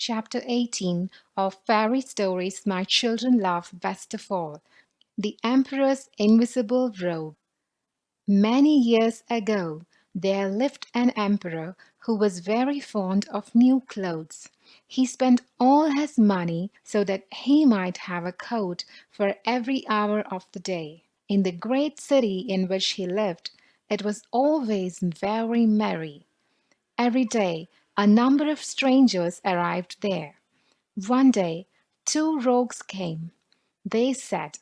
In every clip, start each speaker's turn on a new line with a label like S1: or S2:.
S1: chapter 18 of Fairy Stories My Children Love Best of All, The Emperor's Invisible Robe. Many years ago, there lived an emperor who was very fond of new clothes. He spent all his money so that he might have a coat for every hour of the day. In the great city in which he lived, it was always very merry. Every day, a number of strangers arrived there. One day, two rogues came. They said,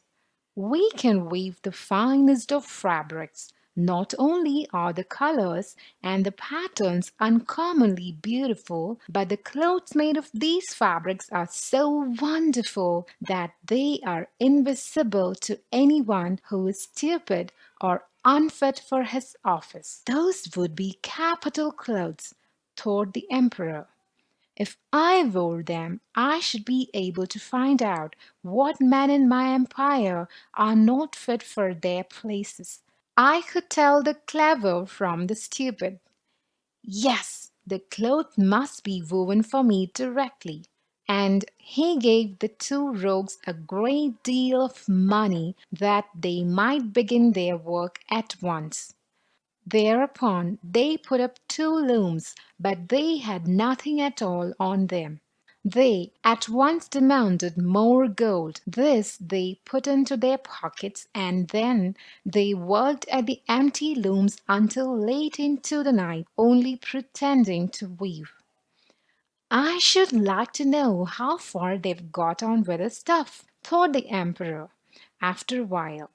S1: "We can weave the finest of fabrics. Not only are the colors and the patterns uncommonly beautiful, but the clothes made of these fabrics are so wonderful that they are invisible to anyone who is stupid or unfit for his office." "Those would be capital clothes," thought the emperor. "If I wore them, I should be able to find out what men in my empire are not fit for their places. I could tell the clever from the stupid. Yes, the cloth must be woven for me directly." And he gave the two rogues a great deal of money that they might begin their work at once. Thereupon they put up two looms, but they had nothing at all on them. They at once demanded more gold. This they put into their pockets, and then they worked at the empty looms until late into the night, only pretending to weave. "I should like to know how far they've got on with the stuff," thought the emperor, after a while.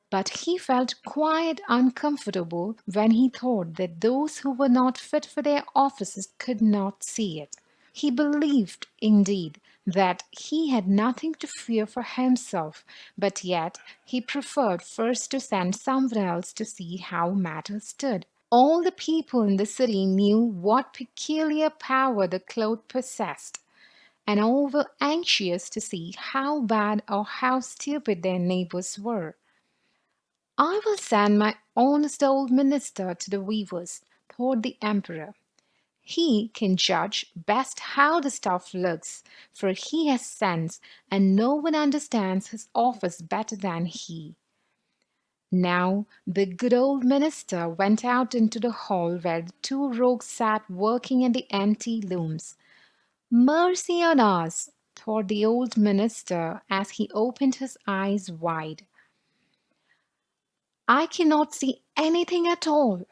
S1: But he felt quite uncomfortable when he thought that those who were not fit for their offices could not see it. He believed, indeed, that he had nothing to fear for himself, but yet he preferred first to send someone else to see how matters stood. All the people in the city knew what peculiar power the cloth possessed, and all were anxious to see how bad or how stupid their neighbors were. "I will send my honest old minister to the weavers," thought the emperor. "He can judge best how the stuff looks, for he has sense, and no one understands his office better than he." Now the good old minister went out into the hall where the two rogues sat working at the empty looms. "Mercy on us!" thought the old minister as he opened his eyes wide. "I cannot see anything at all."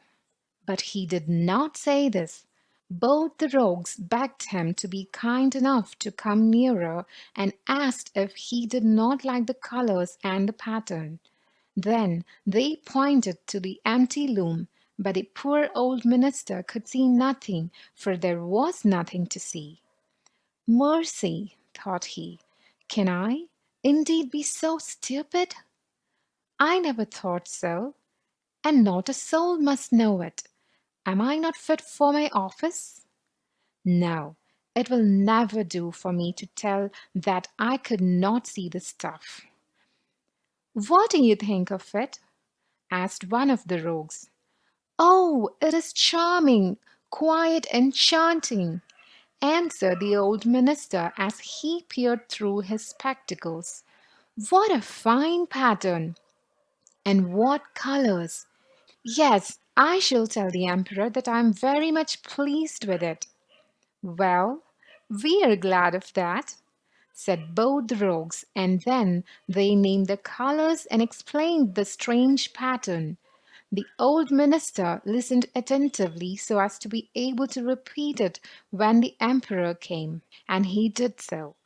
S1: But he did not say this. Both the rogues begged him to be kind enough to come nearer, and asked if he did not like the colors and the pattern. Then they pointed to the empty loom, but the poor old minister could see nothing, for there was nothing to see. "Mercy," thought he, "can I indeed be so stupid? I never thought so, and not a soul must know it. Am I not fit for my office? No, it will never do for me to tell that I could not see the stuff." "What do you think of it?" asked one of the rogues. "Oh, it is charming, quite enchanting," answered the old minister as he peered through his spectacles. "What a fine pattern! And what colors! Yes, I shall tell the emperor that I am very much pleased with it." "Well, we are glad of that," said both the rogues, and then they named the colors and explained the strange pattern. The old minister listened attentively so as to be able to repeat it when the emperor came, and he did so.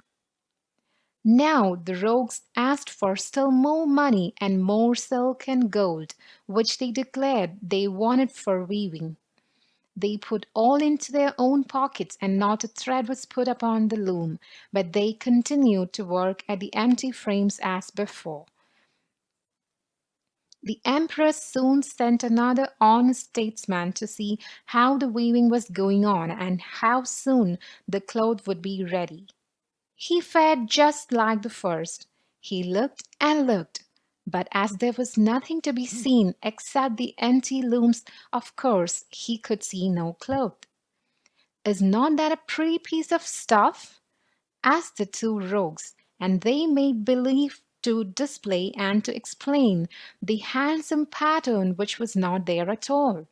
S1: Now the rogues asked for still more money and more silk and gold, which they declared they wanted for weaving. They put all into their own pockets, and not a thread was put upon the loom, but they continued to work at the empty frames as before. The emperor soon sent another honest statesman to see how the weaving was going on and how soon the cloth would be ready. He fared just like the first. He looked and looked, but as there was nothing to be seen except the empty looms, of course he could see no cloth. Is not that a pretty piece of stuff? Asked the two rogues, and they made believe to display and to explain the handsome pattern which was not there at all.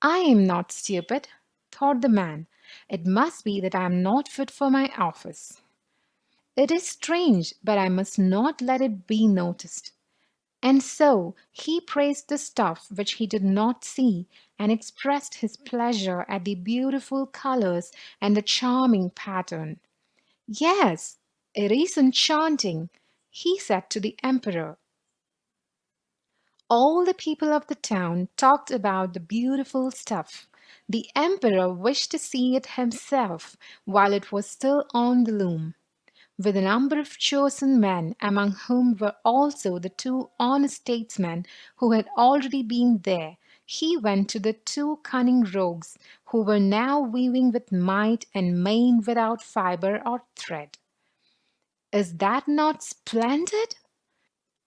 S1: I am not stupid, thought the man. It must be that I am not fit for my office. It is strange, but I must not let it be noticed. And so he praised the stuff which he did not see, and expressed his pleasure at the beautiful colors and the charming pattern. Yes, it is enchanting, he said to the emperor. All the people of the town talked about the beautiful stuff. The emperor wished to see it himself while it was still on the loom. With a number of chosen men, among whom were also the two honest statesmen who had already been there, he went to the two cunning rogues, who were now weaving with might and main without fibre or thread. Is that not splendid?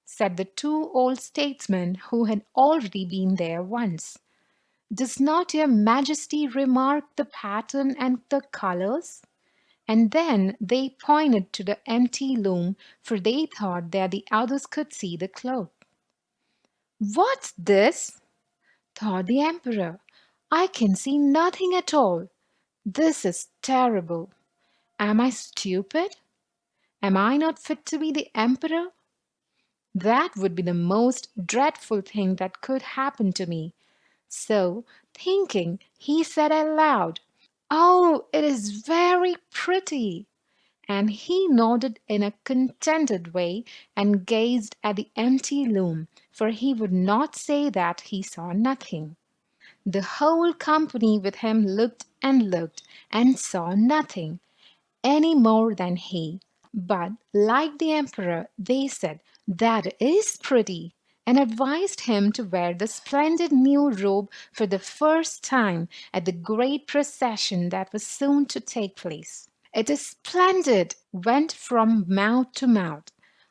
S1: Said the two old statesmen who had already been there once. Does not your majesty remark the pattern and the colours? And then they pointed to the empty loom, for they thought that the others could see the cloth. What's this? Thought the emperor. I can see nothing at all. This is terrible. Am I stupid? Am I not fit to be the emperor? That would be the most dreadful thing that could happen to me. So, thinking, he said aloud, "Oh, it is very pretty." And he nodded in a contented way and gazed at the empty loom, for he would not say that he saw nothing. The whole company with him looked and saw nothing, any more than he. But, like the emperor, they said, "That is pretty," and advised him to wear the splendid new robe for the first time at the great procession that was soon to take place. "It is splendid," went from mouth to mouth.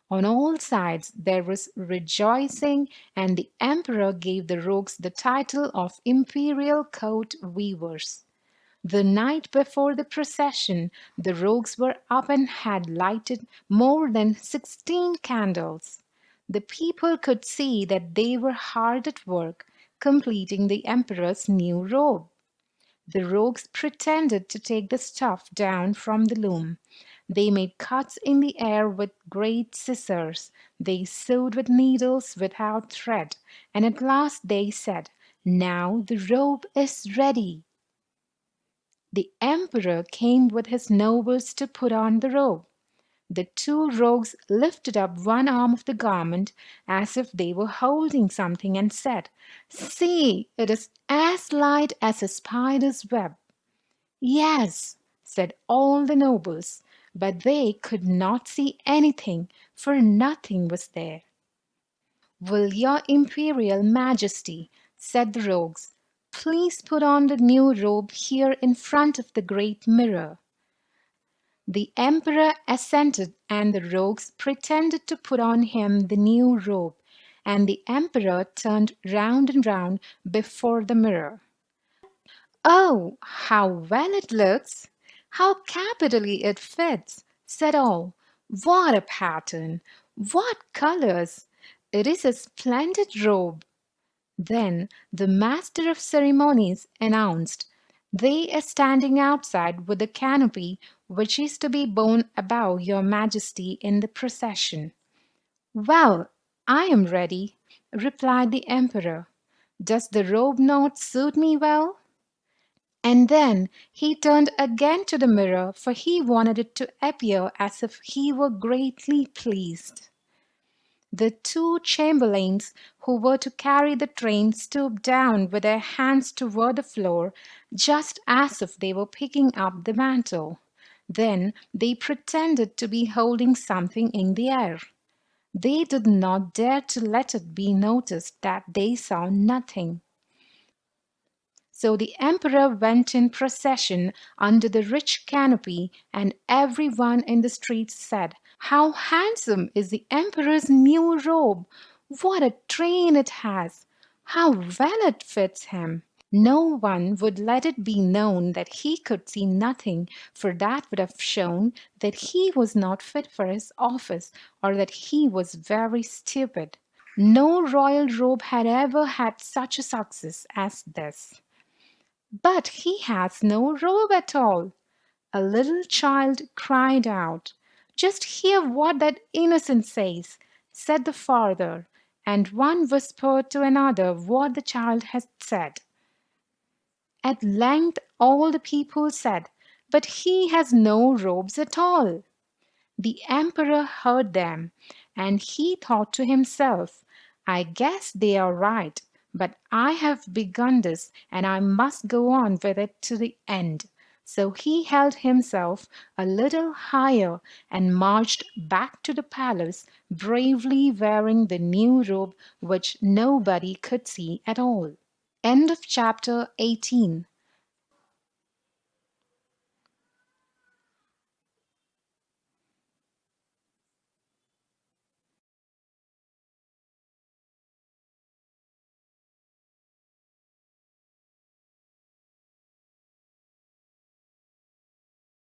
S1: On all sides there was rejoicing, and the emperor gave the rogues the title of imperial coat weavers. The night before the procession, the rogues were up and had lighted more than 16 candles. The people could see that they were hard at work, completing the emperor's new robe. The rogues pretended to take the stuff down from the loom. They made cuts in the air with great scissors. They sewed with needles without thread, and at last they said, "Now the robe is ready." The emperor came with his nobles to put on the robe. The two rogues lifted up one arm of the garment as if they were holding something and said, "See, it is as light as a spider's web." "Yes," said all the nobles, but they could not see anything, for nothing was there. "Will your imperial majesty," said the rogues, "please put on the new robe here in front of the great mirror?" The emperor assented, and the rogues pretended to put on him the new robe, and the emperor turned round and round before the mirror. "Oh, how well it looks! How capitally it fits!" said all. "What a pattern! What colors! It is a splendid robe!" Then the master of ceremonies announced, "They are standing outside with the canopy which is to be borne above your majesty in the procession." "Well, I am ready," replied the emperor. "Does the robe not suit me well?" And then he turned again to the mirror, for he wanted it to appear as if he were greatly pleased. The two chamberlains who were to carry the train stooped down with their hands toward the floor, just as if they were picking up the mantle. Then they pretended to be holding something in the air. They did not dare to let it be noticed that they saw nothing. So the emperor went in procession under the rich canopy, and every one in the streets said, "How handsome is the emperor's new robe! What a train it has! How well it fits him!" No one would let it be known that he could see nothing, for that would have shown that he was not fit for his office or that he was very stupid. No royal robe had ever had such a success as this. But he has no robe at all, a little child cried out. Just hear what that innocent says, said the father, and one whispered to another what the child had said. At length all the people said, "But he has no robes at all." The emperor heard them, and he thought to himself, "I guess they are right, but I have begun this, and I must go on with it to the end." So he held himself a little higher and marched back to the palace, bravely wearing the new robe which nobody could see at all. End of chapter 18.